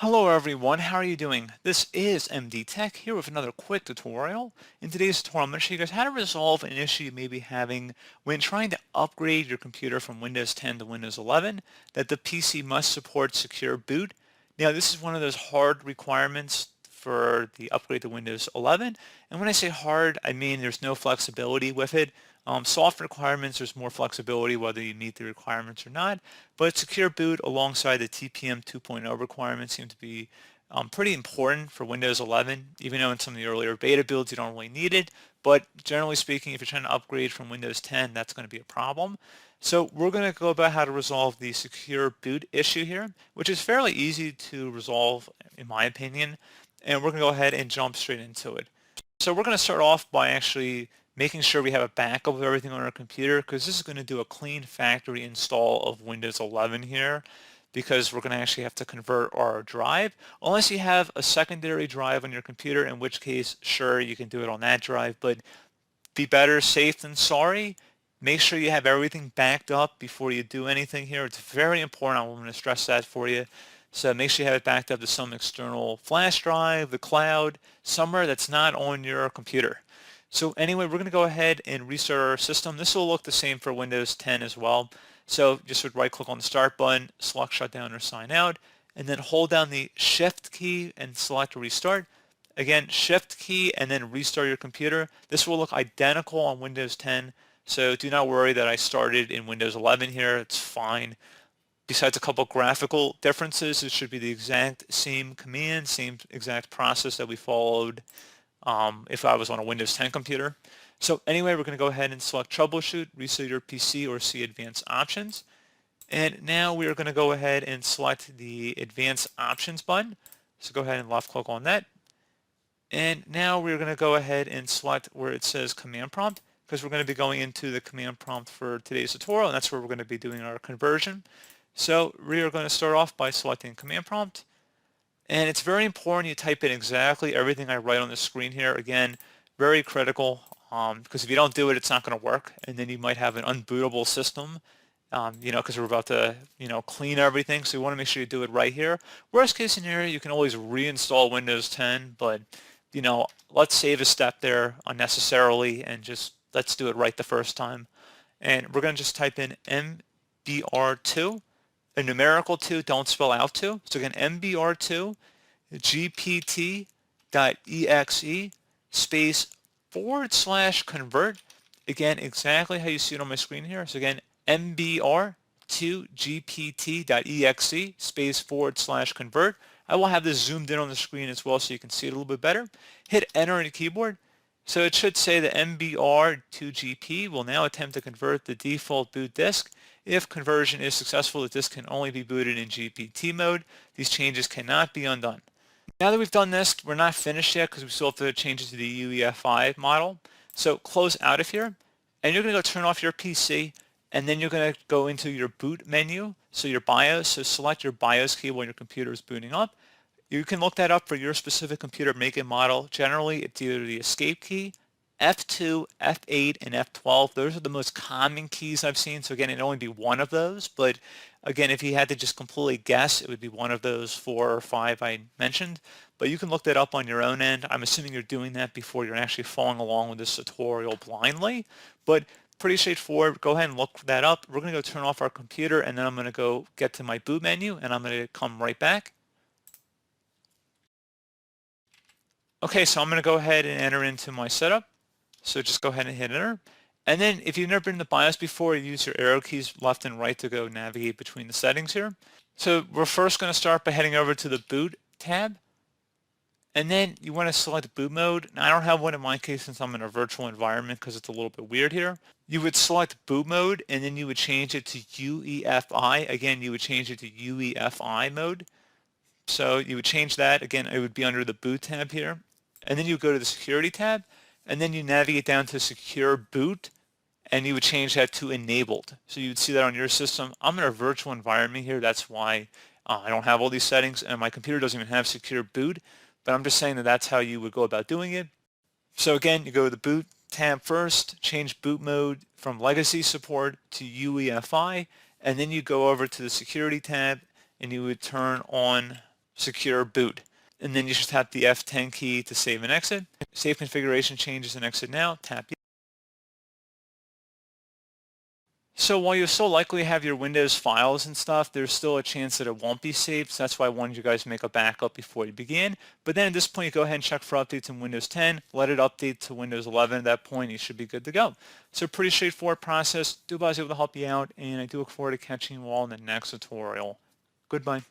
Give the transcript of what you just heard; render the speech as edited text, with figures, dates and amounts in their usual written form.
Hello everyone, how are you doing? This is MD Tech here with another quick tutorial. In today's tutorial, I'm going to show you guys how to resolve an issue you may be having when trying to upgrade your computer from Windows 10 to Windows 11, that the PC must support secure boot. Now this is one of those hard requirements for the upgrade to Windows 11, and when I say hard, I mean there's no flexibility with it. Soft requirements, there's more flexibility whether you meet the requirements or not, but secure boot alongside the TPM 2.0 requirements seem to be pretty important for Windows 11, even though in some of the earlier beta builds you don't really need it. But generally speaking, if you're trying to upgrade from Windows 10, that's going to be a problem. So we're going to go about how to resolve the secure boot issue here, which is fairly easy to resolve in my opinion, and we're going to go ahead and jump straight into it. So we're going to start off by actually making sure we have a backup of everything on our computer, because this is going to do a clean factory install of Windows 11 here, because we're going to actually have to convert our drive, unless you have a secondary drive on your computer, in which case sure you can do it on that drive, but be better safe than sorry. Make sure you have everything backed up before you do anything here. It's very important. I'm going to stress that for you. So make sure you have it backed up to some external flash drive, the cloud, somewhere that's not on your computer. So anyway, we're going to go ahead and restart our system. This will look the same for Windows 10 as well. So just would right click on the start button, select shutdown or sign out, and then hold down the shift key and select restart. Again, shift key and then restart your computer. This will look identical on Windows 10. So do not worry that I started in Windows 11 here. It's fine. Besides a couple graphical differences, it should be the exact same command, same exact process that we followed if I was on a Windows 10 computer. So anyway, we're going to go ahead and select Troubleshoot, Reset Your PC, or see Advanced Options. And now we are going to go ahead and select the Advanced Options button. So go ahead and left click on that. And now we're going to go ahead and select where it says Command Prompt, because we're going to be going into the command prompt for today's tutorial, and that's where we're going to be doing our conversion. So we are going to start off by selecting Command Prompt. And it's very important you type in exactly everything I write on the screen here. Again, very critical, because if you don't do it, it's not going to work. And then you might have an unbootable system, because we're about to, clean everything. So you want to make sure you do it right here. Worst case scenario, you can always reinstall Windows 10, but, let's save a step there unnecessarily and just let's do it right the first time. And we're going to just type in MBR2. A numerical 2, don't spell out 2. So again, MBR2 gpt.exe space /convert. Again, exactly how you see it on my screen here. So again, MBR2 gpt.exe space /convert. I will have this zoomed in on the screen as well so you can see it a little bit better. Hit enter on the keyboard. So it should say the MBR2GP will now attempt to convert the default boot disk. If conversion is successful, the disk can only be booted in GPT mode. These changes cannot be undone. Now that we've done this, we're not finished yet because we still have to change it to the UEFI model. So close out of here, and you're going to go turn off your PC, and then you're going to go into your boot menu, so your BIOS. So select your BIOS key when your computer is booting up. You can look that up for your specific computer make and model. Generally, it's either the escape key, F2, F8, and F12. Those are the most common keys I've seen. So again, it'd only be one of those. But again, if you had to just completely guess, it would be one of those 4 or 5 I mentioned. But you can look that up on your own end. I'm assuming you're doing that before you're actually following along with this tutorial blindly. But pretty straightforward. Go ahead and look that up. We're going to go turn off our computer, and then I'm going to go get to my boot menu, and I'm going to come right back. Okay, so I'm going to go ahead and enter into my setup. So just go ahead and hit enter. And then if you've never been in the BIOS before, you use your arrow keys left and right to go navigate between the settings here. So we're first going to start by heading over to the boot tab. And then you want to select boot mode. Now, I don't have one in my case since I'm in a virtual environment because it's a little bit weird here. You would select boot mode, and then you would change it to UEFI. Again, you would change it to UEFI mode. So you would change that. Again, it would be under the boot tab here. And then you go to the security tab, and then you navigate down to secure boot, and you would change that to enabled. So you would see that on your system. I'm in a virtual environment here. That's why I don't have all these settings, and my computer doesn't even have secure boot. But I'm just saying that that's how you would go about doing it. So again, you go to the boot tab first, change boot mode from legacy support to UEFI, and then you go over to the security tab, and you would turn on secure boot. And then you just tap the F10 key to save and exit. Save configuration changes and exit now. Tap yes. So while you'll still likely have your Windows files and stuff, there's still a chance that it won't be saved. So that's why I wanted you guys to make a backup before you begin. But then at this point, you go ahead and check for updates in Windows 10. Let it update to Windows 11. At that point, you should be good to go. So pretty straightforward process. Do I was able to help you out, and I do look forward to catching you all in the next tutorial. Goodbye.